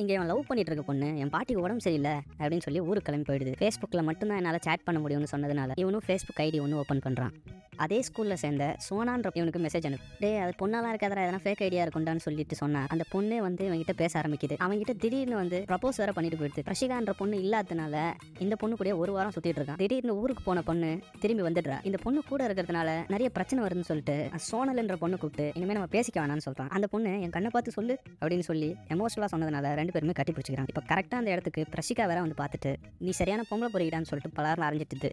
இங்கே இவன் லவ் பண்ணிட்டு இருக்க பொண்ணு என் பாட்டிக்கு உடம்பு சரியில்லை அப்படின்னு சொல்லி ஊருக்கு கிளம்பி போயிடுது. ஃபேஸ்புக்கில் மட்டும்தான் என்னால் சேட் பண்ண முடியும்னு சொன்னதுனால இவனும் ஃபேஸ்புக் ஐடி ஒன்று ஓப்பன் பண்ணுறான். அதே ஸ்கூலில் சேர்ந்த சோனான்ற இவனுக்கு மெசேஜ் அனுப்பு, அது பொண்ணாலாம் இருக்காதா, எதனா ஃபேக் ஐடியா இருக்குண்டான்னு சொல்லிட்டு சொன்னா அந்த பொண்ணே வந்து இவங்கிட்ட பேச ஆரம்பிக்குது. அவங்ககிட்ட திடீர்னு வந்து ப்ரப்போஸ் வேற பண்ணிட்டு போயிடுது. ரஷிகான்ற பொண்ணு இல்லாததுனால இந்த பொண்ணு கூட ஒரு வாரம் சுத்திட்டு இருக்கான். திடீர்னு ஊருக்கு போன பொண்ணு திரும்பி வந்துடுறா. இந்த பொண்ணு கூட இருக்கிறதுனால நிறைய பிரச்சனை வருதுன்னு சொல்லிட்டு சோனல்ன்ற பொண்ணு கூப்பிட்டு இனிமே நம்ம பேசிக்க வேணாம்னு சொல்றான். அந்த பொண்ணு என் கண்ணை பார்த்து சொல்லு அப்படின்னு சொல்லி எமோஷனலா சொன்னதுனால ரெண்டு பேருமே கட்டி பிடிச்சிக்கிறாங்க. இப்போ கரெக்டா அந்த இடத்துக்கு பிரஷிகா வேற வந்து பார்த்துட்டு நீ சரியான பொம்பளை பொறிக்கிட்டான்னு சொல்லிட்டு பலரும் அறிஞ்சிட்டு,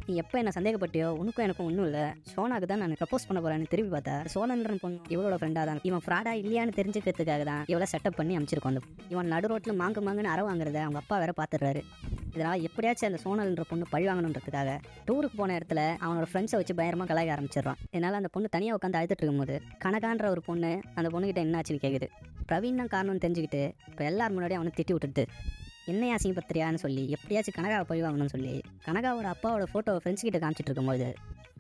நீ எப்போ என்ன சந்தேகப்பட்டியோ உனக்கும் எனக்கும் ஒன்றும் இல்லை, சோனாக்கு தான் நான் ப்ரப்போஸ் பண்ண போறேன்னு திரும்பி பார்த்தா சோனன்ற பொண்ணு இவளோட ஃப்ரெண்டாக தான். இவன் ஃப்ராடா இல்லையான்னு தெரிஞ்சுக்கிறதுக்காக தான் இவளை செட்டப் பண்ணி அமைச்சிருக்கோம். இவன் நடு ரோட்டில் மாங்குன்னு அற வாங்குறத அவங்க அப்பா வேற பார்த்துடுறாரு. இதனால் எப்படியாச்சும் அந்த சோனல்ன்ற பொண்ணு பழி வாங்கணுன்றதுக்காக டூருக்கு போன இடத்துல அவனோட ஃப்ரெண்ட்ஸை வச்சு பயங்கரமாக கலாய்க்க ஆரம்பிச்சிடறான். இதனால் அந்த பொண்ணு தனியாக உட்காந்து அழுத்துட்டு இருக்கும்போது கனகான்ற ஒரு பொண்ணு அந்த பொண்ணுகிட்ட என்னாச்சுன்னு கேட்குது. பிரவீன் தான் காரணம்னு தெரிஞ்சுக்கிட்டு இப்போ எல்லாரும் முன்னாடி அவனை திட்டி விட்டுட்டு என்னையா அசிங்கப்படுத்துறியான்னு சொல்லி எப்படியாச்சும் கனகாவை பழி வாங்கணும்னு சொல்லி கனகாவோட அப்பாவோட ஃபோட்டோ ஃப்ரெண்ட்ஸ் கிட்ட காமிச்சிட்டு இருக்கும்போது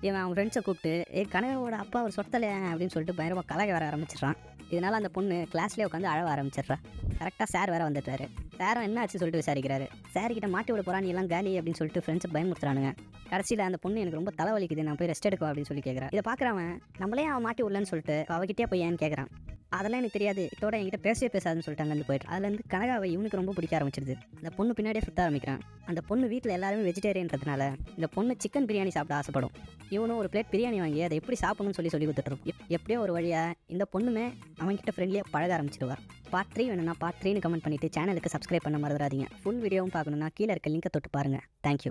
இவன் அவன் ஃப்ரெண்ட்ஸை கூப்பிட்டு கனகாவோட அப்பா ஒரு சொத்தலையா அப்படின்னு சொல்லிட்டு பயங்கரமாக கலாய்க்க வர ஆரம்பிச்சிடறான். இதனால் அந்த பொண்ணு கிளாஸ்லேயே உட்காந்து அழ ஆரம்பிச்சிடுறா. கரெக்டாக சார் வேறு வந்துட்டாரு. சாரும் என்ன ஆச்சு சொல்லிட்டு விசாரிக்கிறாரு. சார் கிட்ட மாட்டி விட போகிறான், நீ எல்லாம் காலி அப்படின்னு சொல்லிட்டு ஃப்ரெண்ட்ஸை பயமுறுத்துறானுங்க. கடைசியில் அந்த பொண்ணு எனக்கு ரொம்ப தலைவலிக்குது, நான் போய் ரெஸ்ட் எடுக்கும் அப்படின்னு சொல்லி கேட்குறான். இதை பார்க்குறவன் நம்மளே அவன் மாட்டி விடலன்னு சொல்லிட்டு அவகிட்டே போய் ஏன்னு கேட்குறான். அதெல்லாம் எனக்கு தெரியாது, இதோட என்கிட்ட பேசவே பேசாதுன்னு சொல்லிட்டாங்க. வந்து போயிட்டு அதுலேருந்து கனகாவை இவனுக்கு ரொம்ப பிடிக்க ஆரம்பிச்சிருது. அந்த பொண்ணு பின்னாடியே சுத்த ஆரம்பிக்கிறான். அந்த பொண்ணு வீட்டில் எல்லாருமே வெஜிடேரியன்றதுனால இந்த பொண்ணு சிக்கன் பிரியாணி சாப்பிட ஆசைப்படும். இவனும் ஒரு பிளேட் பிரியாணி வாங்கி அதை எப்படி சாப்பிடணும்னு சொல்லி கொடுத்துட்ருக்கும். எப்படியோ ஒரு வழியாக இந்த பொண்ணுமே அவன்கிட்ட ஃப்ரெண்ட்லியாக பழக ஆரம்பிச்சிடுவார். பார்ட் 3 வேணும்னா பார்ட் 3ன்னு கமெண்ட் பண்ணிவிட்டு சேனலுக்கு சப்ஸ்கிரைப் பண்ண மறந்துடாதீங்க. ஃபுல் வீடியோவும் பார்க்கணுன்னா கீழே இருக்க லிங்கை தொட்டு பாருங்கள். தேங்க்யூ.